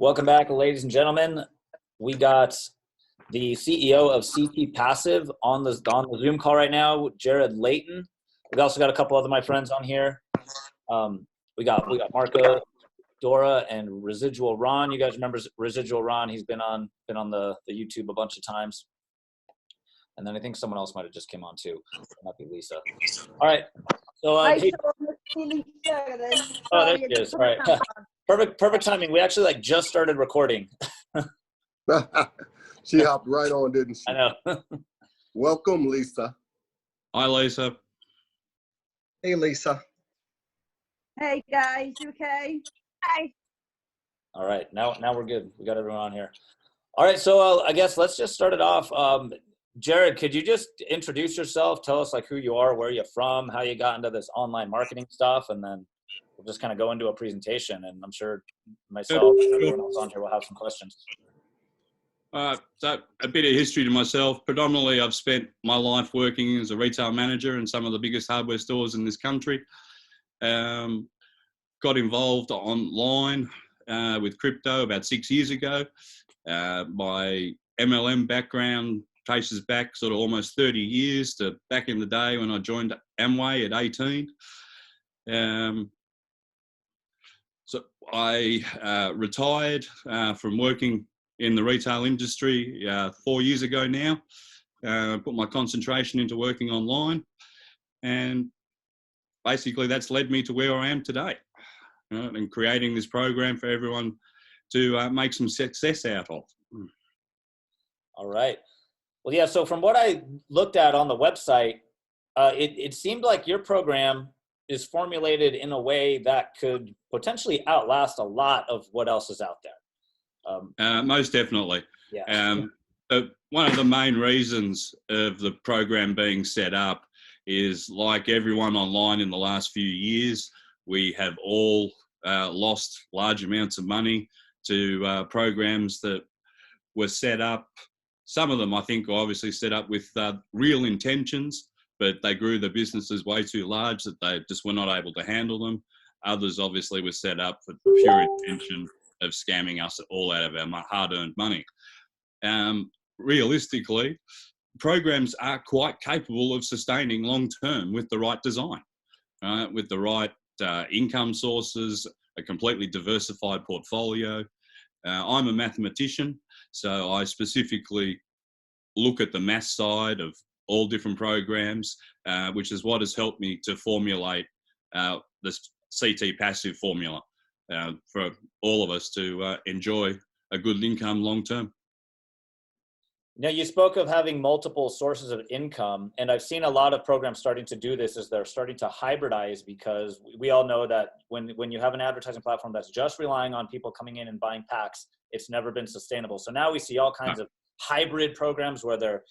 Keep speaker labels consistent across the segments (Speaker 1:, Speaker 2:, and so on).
Speaker 1: Welcome back, ladies and gentlemen. We got the CEO of CT Passive on the Zoom call right now, Jarrod Layton. We've also got a couple other my friends on here. We got Marco, Dora, and Residual Ron. You guys remember Residual Ron? He's been on the YouTube a bunch of times. And then I think someone else might have just came on too. It might be Lisa. All right. So hey. Oh, there she is. All right. Perfect timing. We actually just started recording.
Speaker 2: She hopped right on, didn't she?
Speaker 1: I know.
Speaker 2: Welcome, Lisa.
Speaker 3: Hi, Lisa.
Speaker 4: Hey, Lisa.
Speaker 5: Hey, guys. You okay?
Speaker 6: Hi.
Speaker 1: All right. Now we're good. We got everyone on here. All right. So I guess let's just start it off. Jarrod, could you just introduce yourself? Tell us who you are, where you're from, how you got into this online marketing stuff, and then we'll just kind of go into a presentation. And I'm sure myself and everyone else on here will have some questions.
Speaker 3: So a bit of history to myself. Predominantly, I've spent my life working as a retail manager in some of the biggest hardware stores in this country. Got involved online with crypto about 6 years ago. My MLM background traces back sort of almost 30 years to back in the day when I joined Amway at 18. So I retired from working in the retail industry 4 years ago now. Put my concentration into working online, and basically that's led me to where I am today, and creating this program for everyone to make some success out of.
Speaker 1: All right. Well, yeah, so from what I looked at on the website, it seemed like your program is formulated in a way that could potentially outlast a lot of what else is out there.
Speaker 3: Most definitely.
Speaker 1: Yeah.
Speaker 3: One of the main reasons of the program being set up is, like everyone online in the last few years, we have all lost large amounts of money to programs that were set up. Some of them, I think, were obviously set up with real intentions, but they grew the businesses way too large that they just were not able to handle them. Others obviously were set up for pure intention of scamming us all out of our hard-earned money. Realistically, programs are quite capable of sustaining long-term with the right design, with the right income sources, a completely diversified portfolio. I'm a mathematician, so I specifically look at the math side of all different programs, which is what has helped me to formulate the CT Passive formula for all of us to enjoy a good income long term.
Speaker 1: Now, you spoke of having multiple sources of income, and I've seen a lot of programs starting to do this as they're starting to hybridize, because we all know that when you have an advertising platform that's just relying on people coming in and buying packs, it's never been sustainable. So now we see all kinds of hybrid programs where they're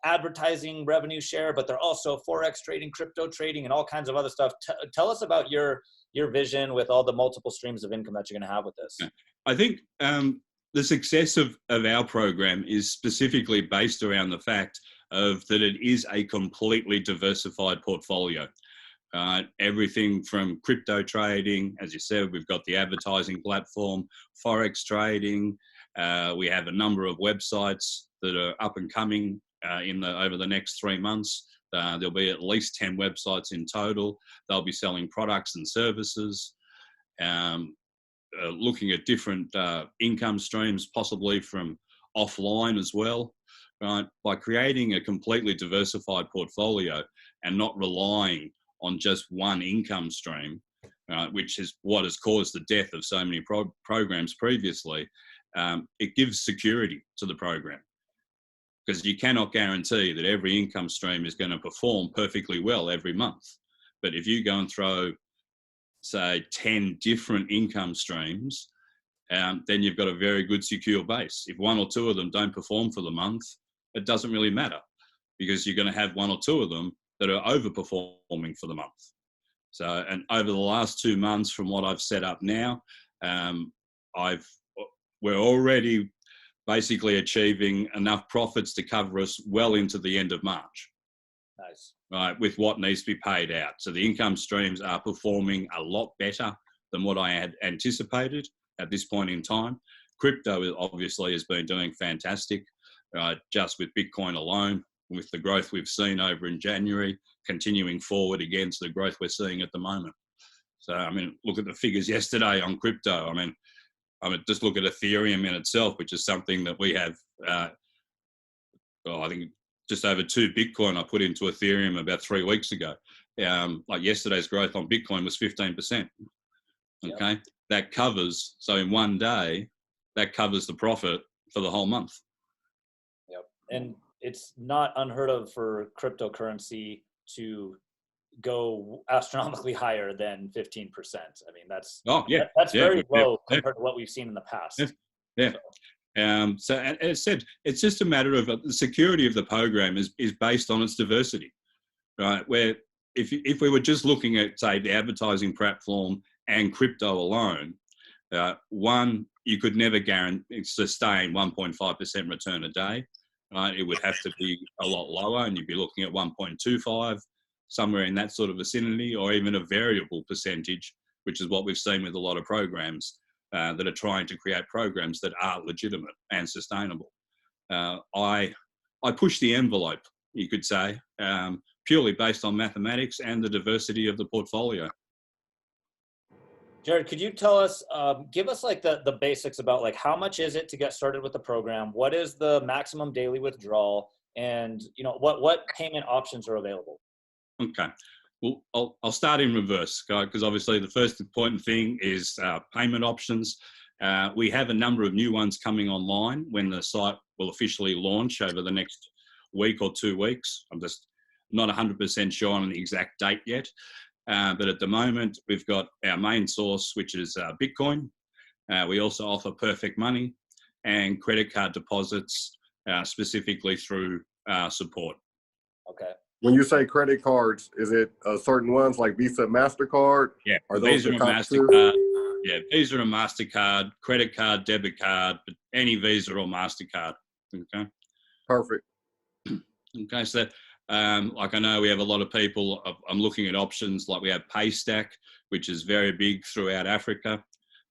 Speaker 1: advertising revenue share, but they're also Forex trading, crypto trading, and all kinds of other stuff. Tell us about your vision with all the multiple streams of income that you're going to have with this.
Speaker 3: I think the success of our program is specifically based around the fact of that it is a completely diversified portfolio. Everything from crypto trading, as you said, we've got the advertising platform, Forex trading. We have a number of websites that are up and coming over the next 3 months. There'll be at least 10 websites in total. They'll be selling products and services. Looking at different income streams, possibly from offline as well, right? By creating a completely diversified portfolio and not relying on just one income stream, which is what has caused the death of so many programs previously, it gives security to the program, because you cannot guarantee that every income stream is going to perform perfectly well every month. But if you go and throw, say, 10 different income streams, then you've got a very good secure base. If one or two of them don't perform for the month, it doesn't really matter, because you're going to have one or two of them that are overperforming for the month. So, and over the last 2 months, from what I've set up now, we're already basically achieving enough profits to cover us well into the end of March.
Speaker 1: Nice.
Speaker 3: Right, with what needs to be paid out. So the income streams are performing a lot better than what I had anticipated. at this point in time. Crypto obviously has been doing fantastic, just with Bitcoin alone, with the growth we've seen over in January, continuing forward against the growth we're seeing at the moment. So, I mean, look at the figures yesterday on crypto. I mean, just look at Ethereum in itself, which is something that we have, I think just over 2 Bitcoin I put into Ethereum about 3 weeks ago. Like yesterday's growth on Bitcoin was 15%. Okay. Yep. That covers, so in one day, that covers the profit for the whole month.
Speaker 1: Yep. And it's not unheard of for cryptocurrency to go astronomically higher than 15%. I mean, that's very low compared to what we've seen in the past.
Speaker 3: Yeah. So and as I said, it's just a matter of the security of the program is based on its diversity, right? Where if we were just looking at, say, the advertising platform and crypto alone, one, you could never sustain 1.5% return a day. Right? It would have to be a lot lower, and you'd be looking at 1.25, somewhere in that sort of vicinity, or even a variable percentage, which is what we've seen with a lot of programs that are trying to create programs that are legitimate and sustainable. I push the envelope, you could say, purely based on mathematics and the diversity of the portfolio.
Speaker 1: Jarrod, could you tell us, give us like the basics about like how much is it to get started with the program? What is the maximum daily withdrawal? And what payment options are available?
Speaker 3: Okay, well, I'll start in reverse, because obviously the first important thing is payment options. We have a number of new ones coming online when the site will officially launch over the next week or 2 weeks. I'm just not 100% sure on the exact date yet. But at the moment, we've got our main source, which is Bitcoin. We also offer perfect money and credit card deposits, specifically through support.
Speaker 1: Okay.
Speaker 2: When you say credit cards, is it certain ones like Visa, MasterCard?
Speaker 3: Yeah,
Speaker 2: are those
Speaker 3: Visa and MasterCard. Yeah, Visa and MasterCard, credit card, debit card, but any Visa or MasterCard. Okay.
Speaker 2: Perfect.
Speaker 3: Okay, so like I know we have a lot of people, I'm looking at options like we have Paystack, which is very big throughout Africa,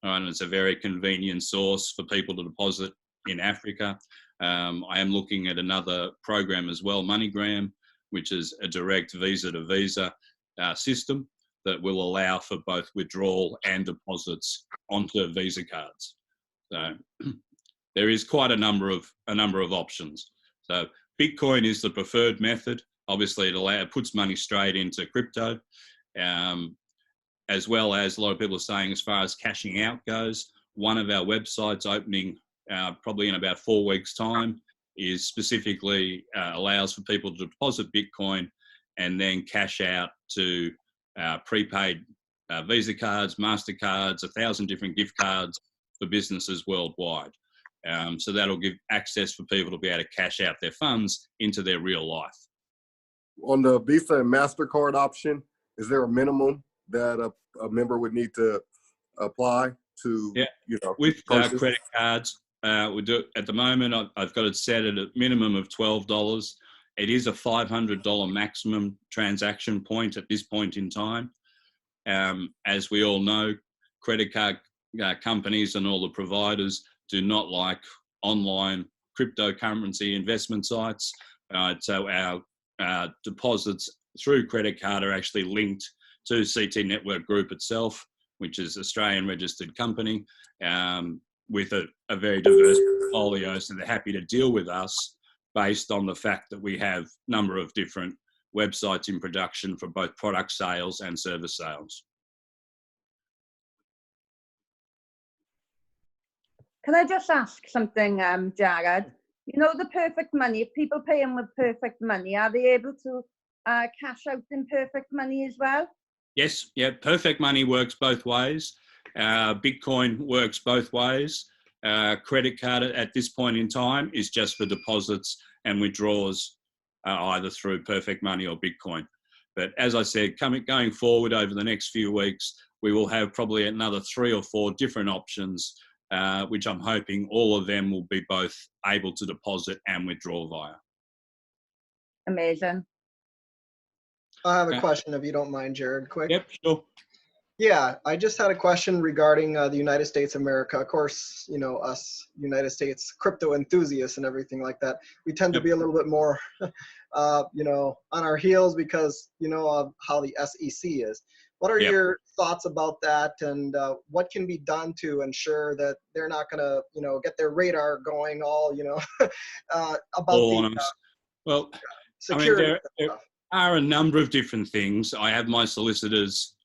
Speaker 3: and it's a very convenient source for people to deposit in Africa. I am looking at another program as well, MoneyGram, which is a direct Visa to Visa system that will allow for both withdrawal and deposits onto Visa cards. So there is quite a number of options. So Bitcoin is the preferred method. Obviously, it puts money straight into crypto, as well as a lot of people are saying as far as cashing out goes. One of our websites opening probably in about 4 weeks' time is specifically allows for people to deposit Bitcoin and then cash out to prepaid Visa cards, MasterCards, 1,000 different gift cards for businesses worldwide. So that'll give access for people to be able to cash out their funds into their real life.
Speaker 2: On the Visa and MasterCard option, is there a minimum that a member would need to apply to?
Speaker 3: Yeah. With credit cards, we do at the moment. I've got it set at a minimum of $12. It is a $500 maximum transaction point at this point in time. As we all know, credit card companies and all the providers do not like online cryptocurrency investment sites. So our deposits through credit card are actually linked to CT Network Group itself, which is Australian registered company, with a very diverse portfolio. So they're happy to deal with us based on the fact that we have a number of different websites in production for both product sales and service sales.
Speaker 5: Can I just ask something, Jarrod? You know, the perfect money, if people pay in with perfect money, are they able to cash out in perfect money as well?
Speaker 3: Yes, yeah, perfect money works both ways. Bitcoin works both ways. Credit card at this point in time is just for deposits and withdrawals, either through perfect money or Bitcoin. But as I said, going forward over the next few weeks, we will have probably another 3 or 4 different options, which I'm hoping all of them will be both able to deposit and withdraw via.
Speaker 5: Amazing.
Speaker 4: I have a question, if you don't mind, Jarrod, quick.
Speaker 3: Yep, sure.
Speaker 4: Yeah, I just had a question regarding the United States of America. Of course, you know, us United States crypto enthusiasts and everything like that, we tend to
Speaker 3: Yep.
Speaker 4: be a little bit more, you know, on our heels because, you know, of how the SEC is. What are
Speaker 3: Yep.
Speaker 4: your thoughts about that, and what can be done to ensure that they're not going to, you know, get their radar going all, you know, about
Speaker 3: All
Speaker 4: the
Speaker 3: honest. Well, I mean,
Speaker 4: security
Speaker 3: there
Speaker 4: stuff?
Speaker 3: are a number of different things. I have my solicitors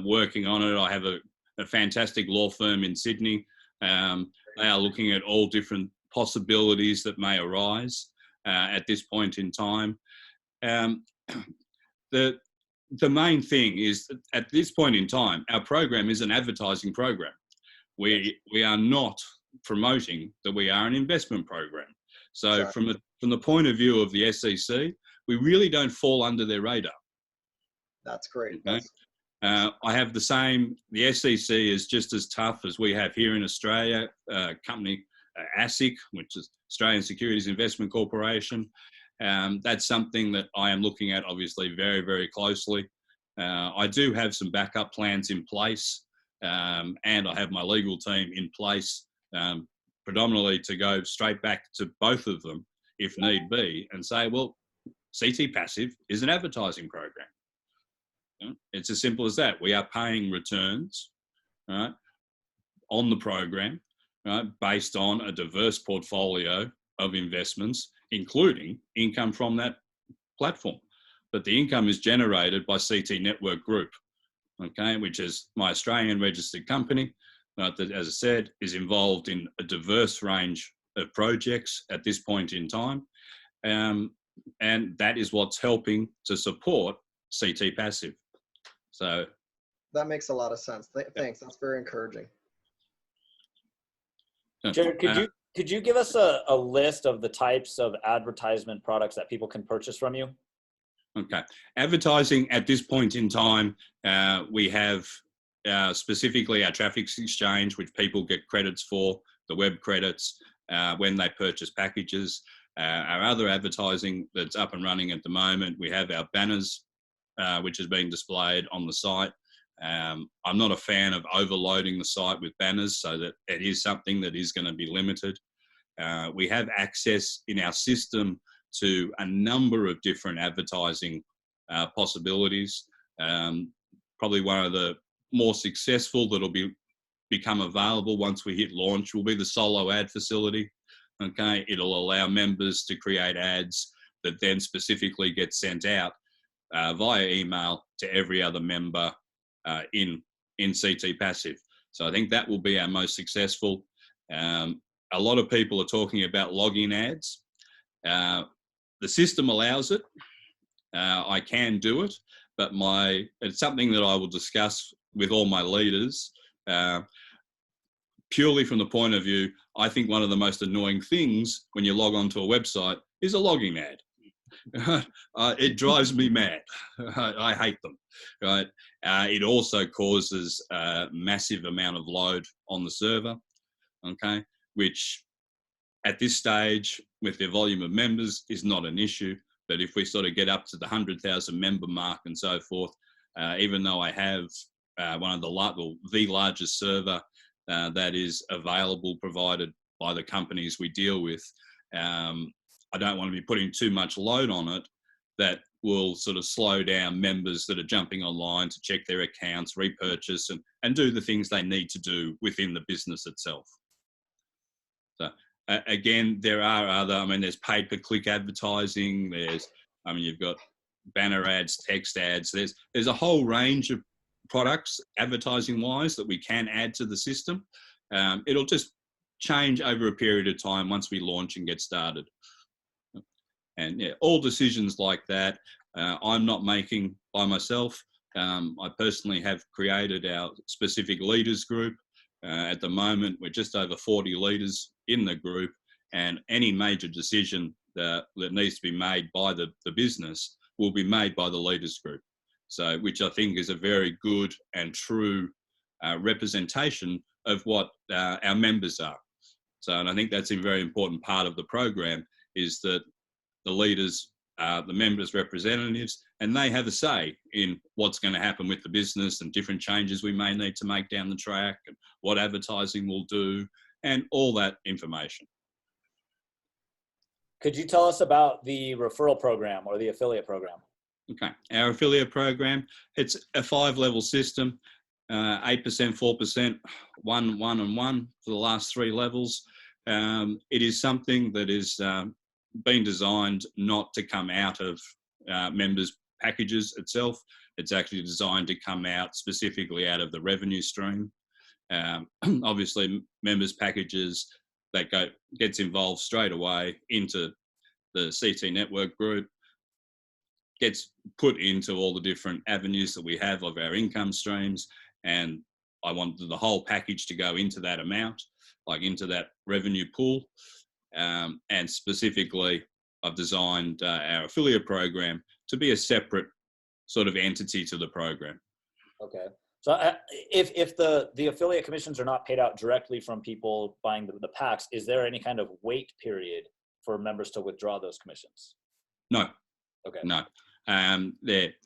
Speaker 3: working on it. I have a fantastic law firm in Sydney. They are looking at all different possibilities that may arise at this point in time. The main thing is that at this point in time, our program is an advertising program. We are not promoting that we are an investment program. So
Speaker 4: Exactly.
Speaker 3: from the point of view of the SEC, we really don't fall under their radar.
Speaker 4: That's great.
Speaker 3: Okay?
Speaker 4: That's
Speaker 3: I have the same. The SEC is just as tough as we have here in Australia. Company ASIC, which is Australian Securities Investment Corporation. That's something that I am looking at, obviously, very, very closely. I do have some backup plans in place, and I have my legal team in place, predominantly to go straight back to both of them, if need be, and say, well, CT Passive is an advertising program. It's as simple as that. We are paying returns, right, on the program, right, based on a diverse portfolio of investments, including income from that platform. But the income is generated by CT Network Group, okay, which is my Australian registered company that, as I said, is involved in a diverse range of projects at this point in time. And that is what's helping to support CT Passive. So
Speaker 4: that makes a lot of sense. Thanks. That's very encouraging.
Speaker 1: Jarrod, could you give us a list of the types of advertisement products that people can purchase from you?
Speaker 3: Okay. Advertising at this point in time, we have specifically our traffic exchange, which people get credits for, the web credits, when they purchase packages. Our other advertising that's up and running at the moment, we have our banners, which is being displayed on the site. I'm not a fan of overloading the site with banners, so that it is something that is going to be limited. We have access in our system to a number of different advertising possibilities. Probably one of the more successful that'll become available once we hit launch will be the solo ad facility. Okay, it'll allow members to create ads that then specifically get sent out via email to every other member in CT Passive. So I think that will be our most successful. A lot of people are talking about login ads. The system allows it. I can do it, but it's something that I will discuss with all my leaders. Purely from the point of view, I think one of the most annoying things when you log onto a website is a login ad. It drives me mad. I hate them. Right? It also causes a massive amount of load on the server. Okay, which at this stage, with the volume of members, is not an issue. But if we sort of get up to the 100,000 member mark and so forth, even though I have one of the largest server that is available, provided by the companies we deal with, I don't want to be putting too much load on it that will sort of slow down members that are jumping online to check their accounts, repurchase, and do the things they need to do within the business itself. So again, there are there's pay-per-click advertising. You've got banner ads, text ads. There's a whole range of products advertising-wise that we can add to the system. It'll just change over a period of time once we launch and get started. And yeah, all decisions like that, I'm not making by myself. I personally have created our specific leaders group. At the moment, we're just over 40 leaders in the group, and any major decision that needs to be made by the business will be made by the leaders group. So, which I think is a very good and true representation of what our members are. So, and I think that's a very important part of the program, is that the leaders the members' representatives, and they have a say in what's going to happen with the business and different changes we may need to make down the track and what advertising will do and all that information.
Speaker 1: Could you tell us about the referral program or the affiliate program?
Speaker 3: Okay, our affiliate program, it's a 5-level system, 8%, 4%, 1, 1 and 1 for the last 3 levels. It is something that is been designed not to come out of members' packages itself. It's actually designed to come out specifically out of the revenue stream. Obviously, members' packages that gets involved straight away into the CT network group, gets put into all the different avenues that we have of our income streams, and I wanted the whole package to go into that amount, like into that revenue pool. And specifically, I've designed our affiliate program to be a separate sort of entity to the program.
Speaker 1: Okay. So if the affiliate commissions are not paid out directly from people buying the packs, is there any kind of wait period for members to withdraw those commissions?
Speaker 3: No.
Speaker 1: Okay.
Speaker 3: No.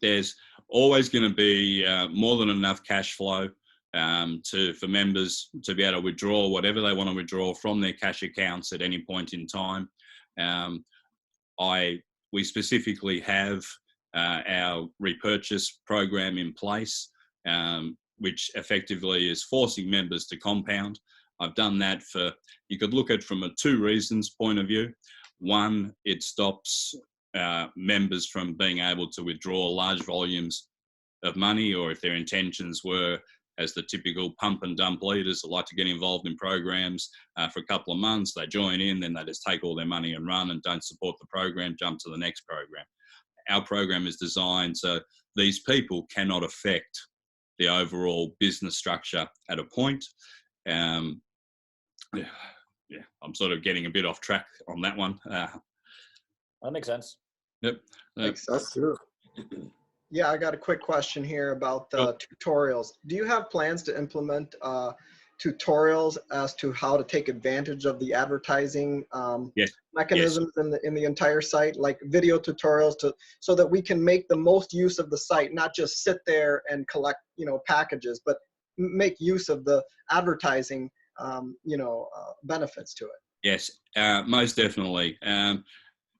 Speaker 3: There's always going to be more than enough cash flow for members to be able to withdraw whatever they want to withdraw from their cash accounts at any point in time. We specifically have our repurchase program in place, which effectively is forcing members to compound. I've done that you could look at from a 2 reasons point of view. One, it stops members from being able to withdraw large volumes of money, or if their intentions were as the typical pump and dump leaders that like to get involved in programs for a couple of months, they join in, then they just take all their money and run and don't support the program, jump to the next program. Our program is designed so these people cannot affect the overall business structure at a point. I'm sort of getting a bit off track on that one.
Speaker 1: That makes sense.
Speaker 3: Yep.
Speaker 2: That's good.
Speaker 4: Yeah, I got a quick question here about tutorials. Do you have plans to implement tutorials as to how to take advantage of the advertising mechanisms in the entire site, like video tutorials, so that we can make the most use of the site, not just sit there and collect packages, but make use of the advertising benefits to it?
Speaker 3: Yes, most definitely.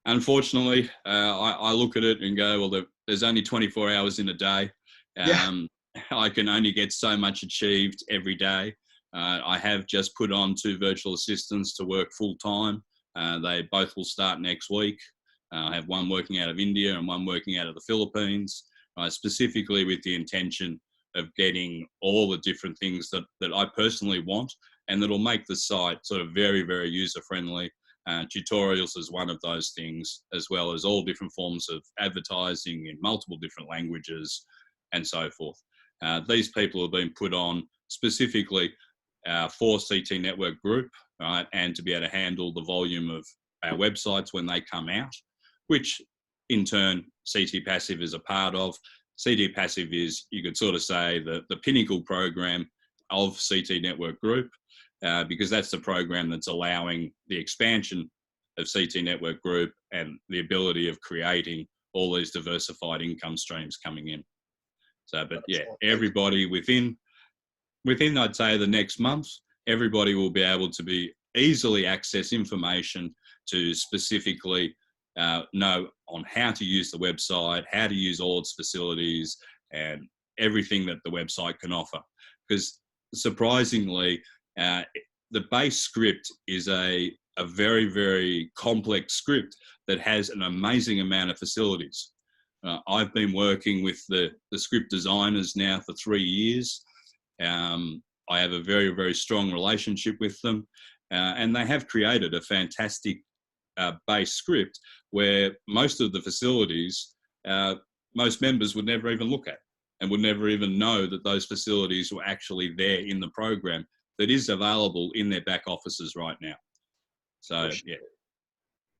Speaker 3: Unfortunately, I look at it and go, well, there's only 24 hours in a day. I can only get so much achieved every day. I have just put on 2 virtual assistants to work full time. They both will start next week. I have one working out of India and one working out of the Philippines, specifically with the intention of getting all the different things that I personally want and that'll make the site sort of very, very user-friendly. Tutorials is one of those things, as well as all different forms of advertising in multiple different languages and so forth. These people have been put on specifically for CT Network Group, right, and to be able to handle the volume of our websites when they come out, which in turn CT Passive is a part of. CT Passive is, you could sort of say, the pinnacle program of CT Network Group, because that's the program that's allowing the expansion of CT Network Group and the ability of creating all these diversified income streams coming in. So, but yeah, everybody within I'd say the next month, everybody will be able to be easily access information to specifically know on how to use the website, how to use all its facilities and everything that the website can offer. Because surprisingly, the base script is a very, very complex script that has an amazing amount of facilities. I've been working with the script designers now for 3 years. I have a very, very strong relationship with them, and they have created a fantastic base script where most of the facilities, most members would never even look at and would never even know that those facilities were actually there in the program that is available in their back offices right now. So yeah,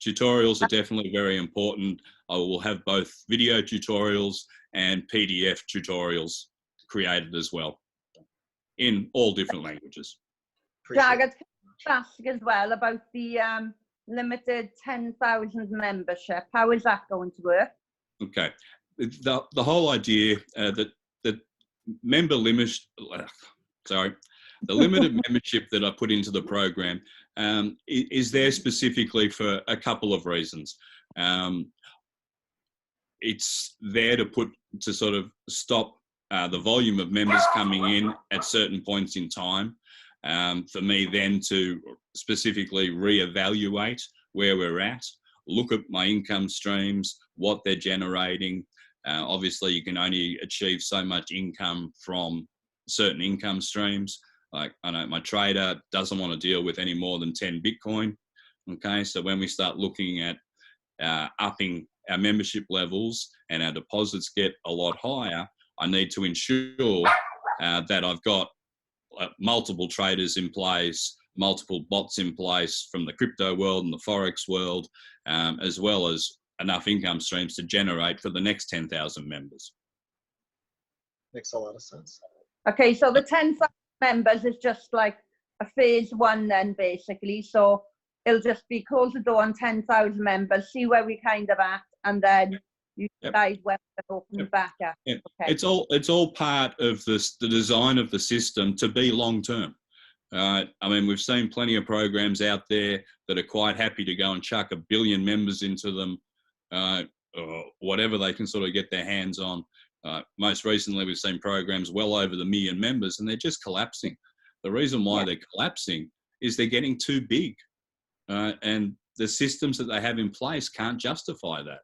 Speaker 3: tutorials are definitely very important. I will have both video tutorials and PDF tutorials created as well in all different languages.
Speaker 5: Jarrod, can I ask as well about the limited 10,000 membership. How is that going to work?
Speaker 3: Okay. The whole idea that member limit, sorry, the limited membership that I put into the program is there specifically for a couple of reasons. It's there to sort of stop the volume of members coming in at certain points in time, for me then to specifically reevaluate where we're at, look at my income streams, what they're generating. Obviously, you can only achieve so much income from certain income streams. Like, I know my trader doesn't want to deal with any more than 10 Bitcoin. Okay, so when we start looking at upping our membership levels and our deposits get a lot higher, I need to ensure that I've got multiple traders in place, multiple bots in place from the crypto world and the Forex world, as well as enough income streams to generate for the next 10,000 members.
Speaker 4: Makes a lot of sense.
Speaker 5: Okay, so the 10,000 members is just like a phase one then, basically. So it'll just be close the door on 10,000 members, see where we kind of at, and then you decide when to open back up.
Speaker 3: Okay.
Speaker 5: Okay.
Speaker 3: It's all part of the design of the system to be long term. I mean, we've seen plenty of programs out there that are quite happy to go and chuck 1 billion members into them, or whatever they can sort of get their hands on. Most recently, we've seen programs well over the 1 million members, and they're just collapsing. The reason why they're collapsing is they're getting too big, and the systems that they have in place can't justify that.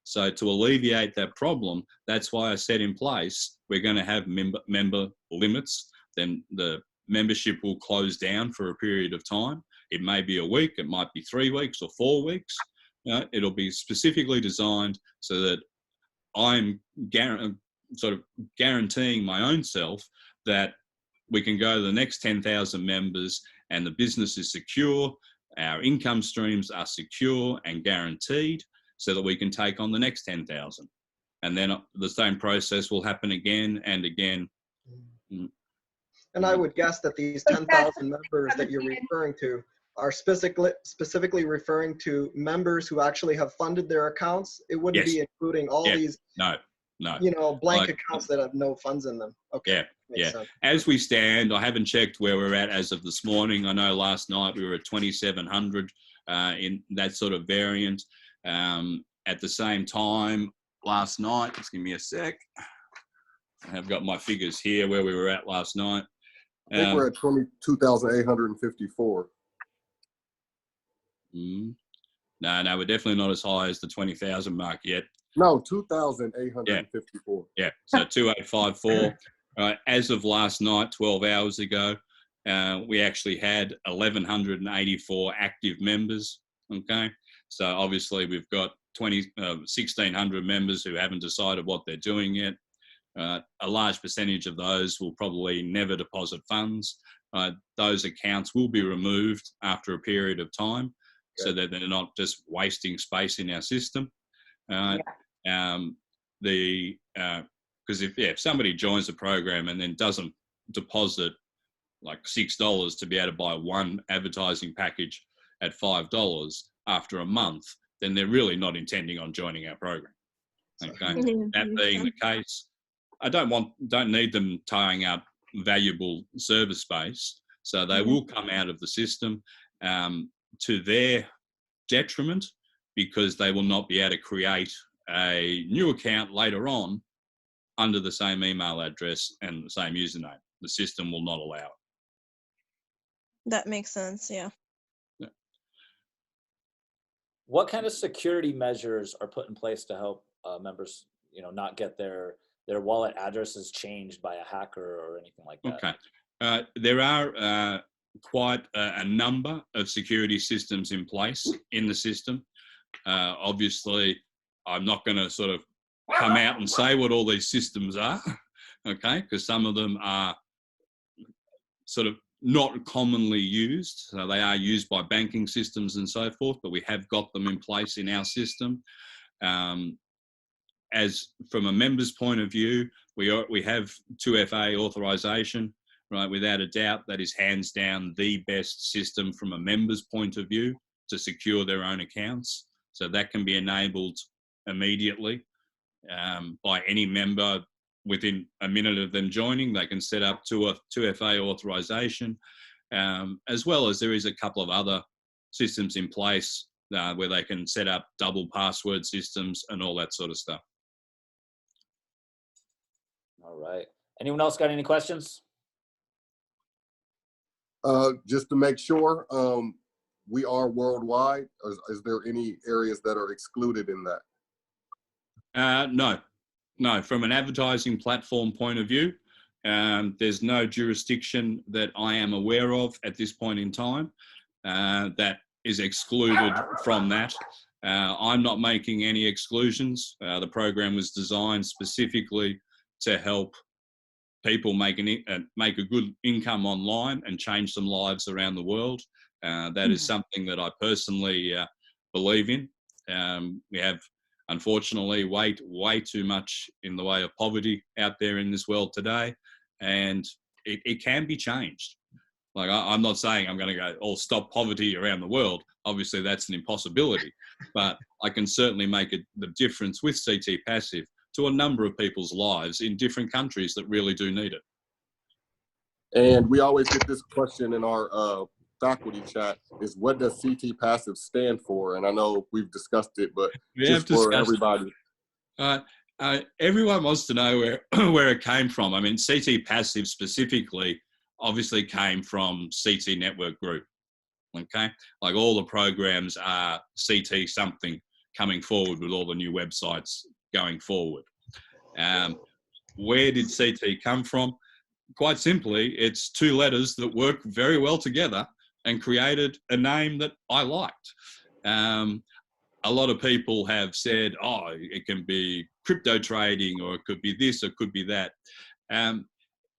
Speaker 3: So to alleviate that problem, that's why I set in place, we're going to have member limits. Then the membership will close down for a period of time. It may be a week, it might be 3 weeks or 4 weeks. It'll be specifically designed so that I'm sort of guaranteeing my own self that we can go to the next 10,000 members and the business is secure, our income streams are secure and guaranteed, so that we can take on the next 10,000. And then the same process will happen again and again.
Speaker 4: And I would guess that these 10,000 members that you're referring to are specifically referring to members who actually have funded their accounts. It wouldn't be including all these,
Speaker 3: no,
Speaker 4: blank accounts that have no funds in them. Okay.
Speaker 3: Yeah.
Speaker 4: Sense.
Speaker 3: As we stand, I haven't checked where we're at as of this morning. I know last night we were at 2,700 in that sort of variant. At the same time, last night, just give me a sec. I have got my figures here where we were at last night.
Speaker 2: I think we're at 22,854.
Speaker 3: No, we're definitely not as high as the 20,000 mark yet.
Speaker 2: No, 2,854.
Speaker 3: Yeah, so 2,854. As of last night, 12 hours ago, we actually had 1,184 active members. Okay, so obviously we've got 1,600 members who haven't decided what they're doing yet. A large percentage of those will probably never deposit funds. Those accounts will be removed after a period of time, so that they're not just wasting space in our system. Because if somebody joins the program and then doesn't deposit like $6 to be able to buy one advertising package at $5 after a month, then they're really not intending on joining our program. Okay, that being the case, I don't need them tying up valuable service space, so they will come out of the system to their detriment, because they will not be able to create a new account later on under the same email address and the same username. The system will not allow it.
Speaker 6: That makes sense, yeah.
Speaker 1: What kind of security measures are put in place to help members, not get their wallet addresses changed by a hacker or anything like that?
Speaker 3: Okay. There are quite a number of security systems in place in the system. Obviously, I'm not going to sort of come out and say what all these systems are, okay, because some of them are sort of not commonly used. So they are used by banking systems and so forth, but we have got them in place in our system. As from a member's point of view, we have 2FA authorization, right? Without a doubt, that is hands down the best system from a member's point of view to secure their own accounts. So that can be enabled immediately by any member. Within a minute of them joining, they can set up 2FA authorization, as well as there is a couple of other systems in place where they can set up double password systems and all that sort of stuff.
Speaker 1: All right. Anyone else got any questions?
Speaker 2: Just to make sure, we are worldwide. Is there any areas that are excluded in that?
Speaker 3: No. From an advertising platform point of view, there's no jurisdiction that I am aware of at this point in time that is excluded from that. I'm not making any exclusions. The program was designed specifically to help people make a good income online and change some lives around the world. That is something that I personally believe in. We have, unfortunately, way too much in the way of poverty out there in this world today, and it can be changed. Like, I'm not saying I'm going to go, stop poverty around the world. Obviously, that's an impossibility, but I can certainly make the difference with CT Passive to a number of people's lives in different countries that really do need it.
Speaker 2: And we always get this question in our faculty chat, is what does CT Passive stand for? And I know we've discussed it, but just for everybody.
Speaker 3: Everyone wants to know where it came from. I mean, CT Passive specifically obviously came from CT Network Group, okay? Like, all the programs are CT something coming forward with all the new websites going forward. Where did CT come from? Quite simply, it's two letters that work very well together and created a name that I liked. A lot of people have said, it can be crypto trading, or it could be this, or it could be that.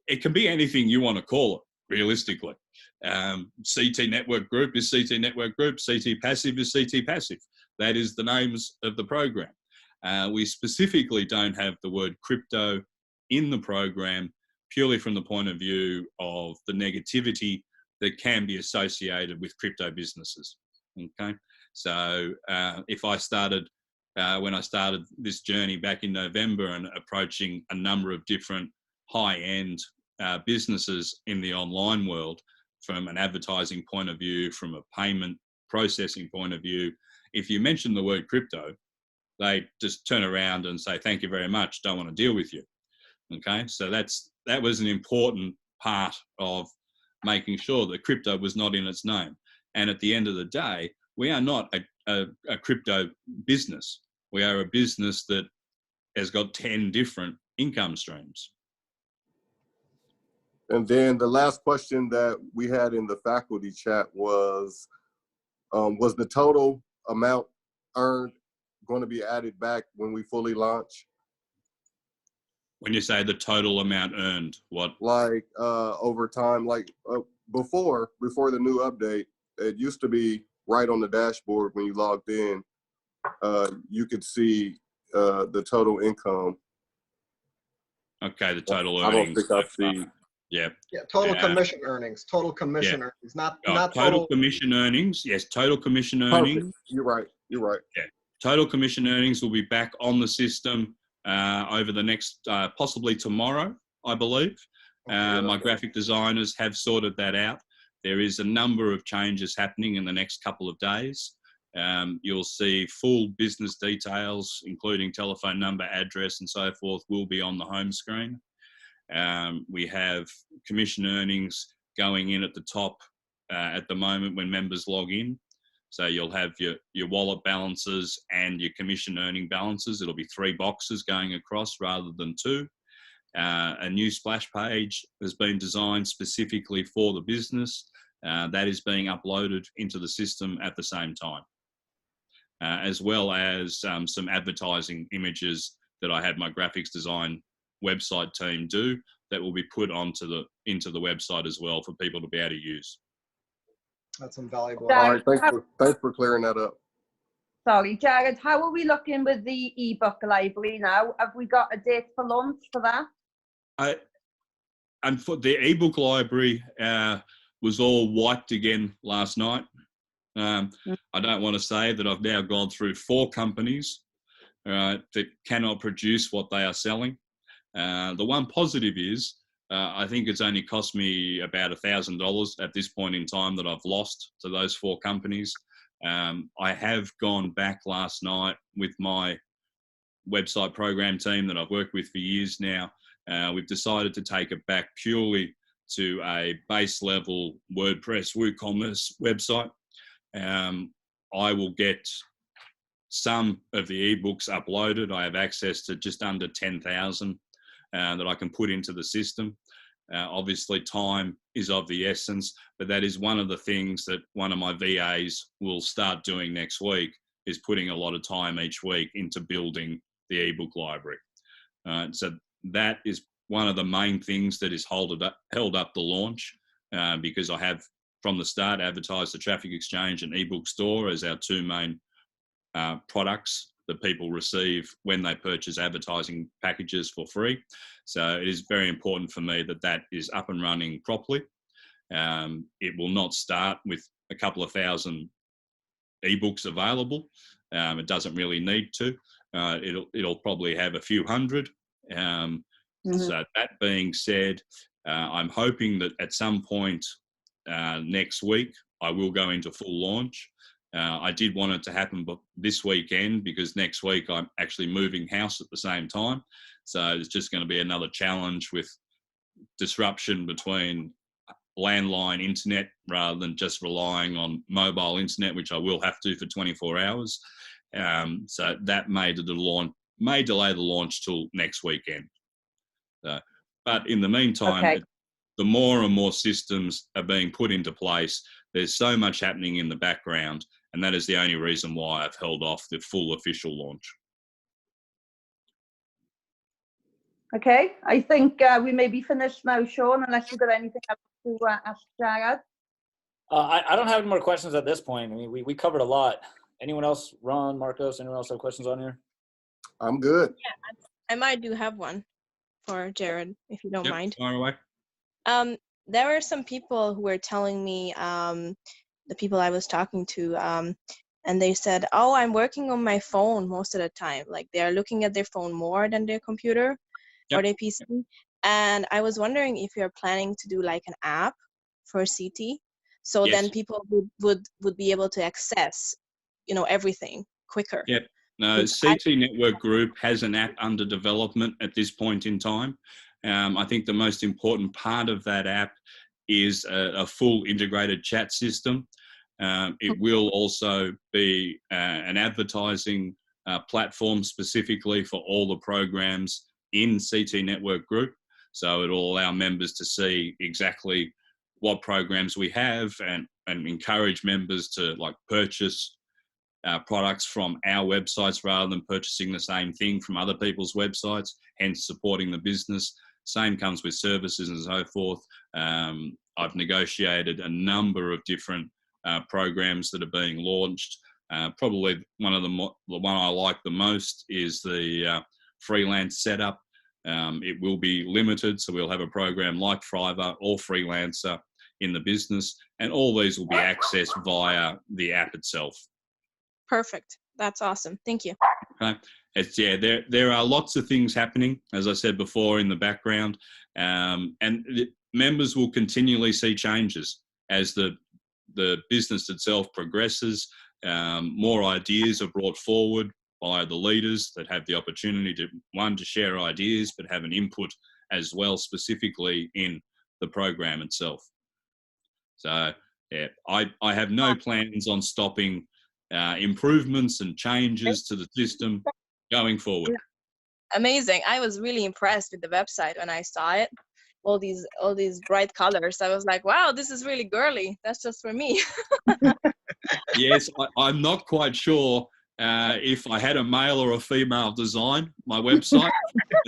Speaker 3: It can be anything you want to call it, realistically. CT Network Group is CT Network Group. CT Passive is CT Passive. That is the names of the program. We specifically don't have the word crypto in the program, purely from the point of view of the negativity that can be associated with crypto businesses. Okay, so if I started, when I started this journey back in November and approaching a number of different high-end businesses in the online world, from an advertising point of view, from a payment processing point of view, if you mention the word crypto, they just turn around and say, thank you very much, don't want to deal with you. Okay, so that was an important part of making sure that crypto was not in its name. And at the end of the day, we are not a crypto business. We are a business that has got 10 different income streams.
Speaker 2: And then the last question that we had in the faculty chat was the total amount earned going to be added back when we fully launch?
Speaker 3: When you say the total amount earned, what?
Speaker 2: Like over time, like before the new update, it used to be right on the dashboard when you logged in. You could see the total income.
Speaker 3: Okay, the total
Speaker 2: earnings. I don't think I see.
Speaker 3: Yeah.
Speaker 4: Yeah, total commission earnings. Total commission earnings, not
Speaker 3: total commission earnings. Yes, total commission earnings.
Speaker 2: Perfect. You're right.
Speaker 3: Yeah, total commission earnings will be back on the system over the next, possibly tomorrow, I believe. My graphic designers have sorted that out. There is a number of changes happening in the next couple of days. You'll see full business details, including telephone number, address, and so forth, will be on the home screen. We have commission earnings going in at the top at the moment when members log in. So you'll have your wallet balances and your commission earning balances. It'll be 3 boxes going across rather than 2. A new splash page has been designed specifically for the business. That is being uploaded into the system at the same time, as well as some advertising images that I had my graphics design website team do that will be put into the website as well for people to be able to use.
Speaker 4: That's invaluable.
Speaker 2: All right, thanks for clearing that up.
Speaker 5: Sorry, Jarrod, how are we looking with the ebook library now? Have we got a date for launch for that?
Speaker 3: And for the ebook library was all wiped again last night. I don't want to say that I've now gone through 4 companies that cannot produce what they are selling. The one positive is I think it's only cost me about $1,000 at this point in time that I've lost to those 4 companies. I have gone back last night with my website program team that I've worked with for years now. We've decided to take it back purely to a base level WordPress WooCommerce website. I will get some of the ebooks uploaded. I have access to just under 10,000 that I can put into the system. Obviously, time is of the essence, but that is one of the things that one of my VAs will start doing next week, is putting a lot of time each week into building the ebook library. So that is one of the main things that is held up the launch, because I have from the start advertised the Traffic Exchange and ebook store as our 2 main products that people receive when they purchase advertising packages for free. So it is very important for me that that is up and running properly. It will not start with a couple of thousand ebooks available. It doesn't really need to. It'll probably have a few hundred. So that being said, I'm hoping that at some point next week I will go into full launch. I did want it to happen this weekend because next week I'm actually moving house at the same time. So it's just going to be another challenge with disruption between landline internet rather than just relying on mobile internet, which I will have to for 24 hours. So that may delay the launch till next weekend. But in the meantime, the more and more systems are being put into place, there's so much happening in the background, and that is the only reason why I've held off the full official launch.
Speaker 5: Okay, I think we may be finished now, Sean, unless you've got anything else to ask Jarrod.
Speaker 1: I don't have any more questions at this point. I mean, we covered a lot. Anyone else, Ron, Marcos, anyone else have questions on here?
Speaker 2: I'm good.
Speaker 6: Yeah, I might do have one for Jarrod, if you don't mind.
Speaker 3: Fire away.
Speaker 6: There were some people who were telling me, the people I was talking to, and they said, oh, I'm working on my phone most of the time. Like they're looking at their phone more than their computer or their PC. And I was wondering if you're planning to do like an app for CT, so then people would be able to access, everything quicker.
Speaker 3: Yep. No, CT Network Group has an app under development at this point in time. I think the most important part of that app is a full integrated chat system. It will also be an advertising platform specifically for all the programs in CT Network Group. So it will allow members to see exactly what programs we have and encourage members to purchase products from our websites rather than purchasing the same thing from other people's websites, hence supporting the business. Same comes with services and so forth. I've negotiated a number of different programs that are being launched. Probably the one I like the most is the freelance setup. It will be limited, so we'll have a program like Fiverr or Freelancer in the business, and all these will be accessed via the app itself.
Speaker 6: Perfect. That's awesome. Thank you.
Speaker 3: Okay. There are lots of things happening, as I said before, in the background, and members will continually see changes as the business itself progresses. More ideas are brought forward by the leaders that have the opportunity to share ideas, but have an input as well, specifically in the program itself. So, I have no plans on stopping improvements and changes to the system going forward.
Speaker 6: Amazing. I was really impressed with the website when I saw it. All these bright colors. I was like, wow, this is really girly. That's just for me.
Speaker 3: Yes, I'm not quite sure if I had a male or a female design my website.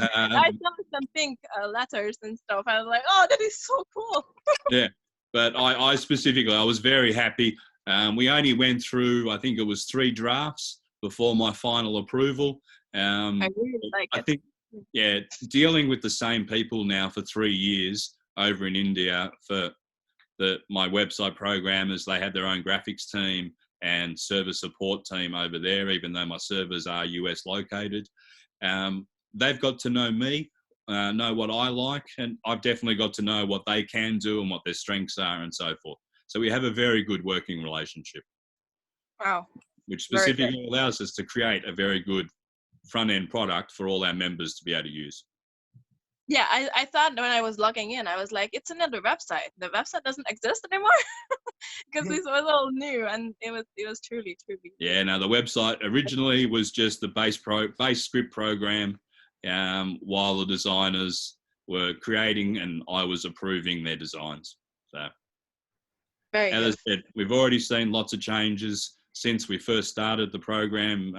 Speaker 6: I saw some pink letters and stuff. I was like, oh, that is so cool.
Speaker 3: Yeah, but I specifically, I was very happy. We only went through, I think it was 3 drafts before my final approval.
Speaker 6: I really like it.
Speaker 3: I think, dealing with the same people now for 3 years over in India for my website programmers, they have their own graphics team and server support team over there, even though my servers are US located. They've got to know me, know what I like, and I've definitely got to know what they can do and what their strengths are and so forth. So we have a very good working relationship.
Speaker 6: Wow.
Speaker 3: Which specifically allows us to create a very good front-end product for all our members to be able to use.
Speaker 6: Yeah, I thought when I was logging in, I was like, it's another website. The website doesn't exist anymore because this was all new, and it was truly.
Speaker 3: Yeah, no, the website originally was just the base script program, while the designers were creating and I was approving their designs. So,
Speaker 6: very good.
Speaker 3: as I said, we've already seen lots of changes since we first started the program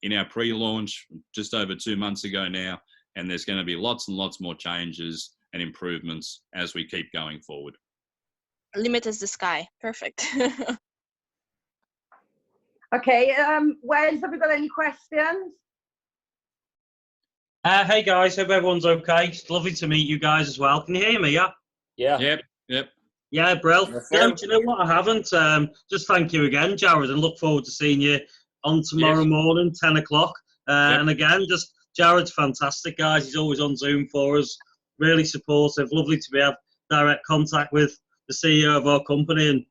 Speaker 3: in our pre-launch just over 2 months ago now. And there's going to be lots and lots more changes and improvements as we keep going forward.
Speaker 6: Limit is the sky. Perfect.
Speaker 5: Okay, Wes, have you got any questions?
Speaker 7: Hey guys, hope everyone's okay. It's lovely to meet you guys as well. Can you hear me? Yeah.
Speaker 1: Yeah.
Speaker 3: Yep.
Speaker 7: Yeah, Brill.
Speaker 2: Yes,
Speaker 7: Yeah,
Speaker 2: sir.
Speaker 7: do you know what? I haven't. Just thank you again, Jarrod, and look forward to seeing you on tomorrow morning, 10 o'clock.
Speaker 3: Yep.
Speaker 7: And again, just Jarrod's fantastic, guys. He's always on Zoom for us. Really supportive. Lovely to have direct contact with the CEO of our company, and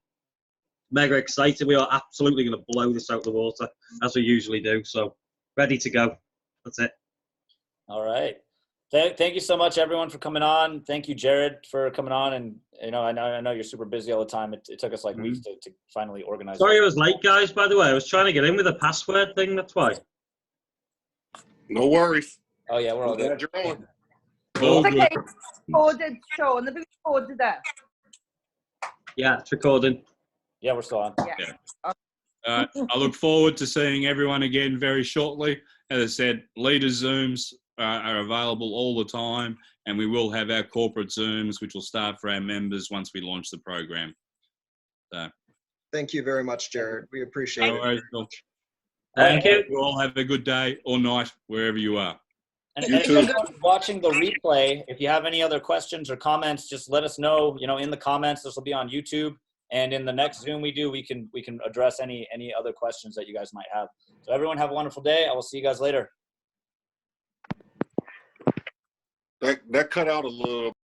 Speaker 7: mega excited. We are absolutely going to blow this out of the water as we usually do. So ready to go. That's it.
Speaker 1: All right. Thank you so much, everyone, for coming on. Thank you, Jarrod, for coming on. And I know you're super busy all the time. It took us like weeks to finally organize.
Speaker 7: Sorry I was late, guys. By the way, I was trying to get in with a password thing. That's why.
Speaker 2: No worries.
Speaker 1: Oh yeah, we're all good.
Speaker 2: Glad you're on.
Speaker 3: All
Speaker 5: It's
Speaker 3: good.
Speaker 5: okay. Recorded, Sean. Have you recorded that?
Speaker 7: Yeah, it's recording.
Speaker 1: Yeah, we're still on.
Speaker 5: Yeah.
Speaker 3: I look forward to seeing everyone again very shortly. As I said, leader Zooms are available all the time, and we will have our corporate Zooms, which will start for our members once we launch the program. So,
Speaker 4: Thank you very much, Jarrod. We appreciate
Speaker 3: no
Speaker 4: it.
Speaker 3: worries. Well,
Speaker 7: Thank you.
Speaker 3: you all have a good day or night, wherever you are.
Speaker 1: And
Speaker 2: You
Speaker 1: if
Speaker 2: too.
Speaker 1: anyone's watching the replay, if you have any other questions or comments, just let us know. In the comments. This will be on YouTube, and in the next Zoom we do, we can address any other questions that you guys might have. So everyone have a wonderful day. I will see you guys later.
Speaker 2: That cut out a little.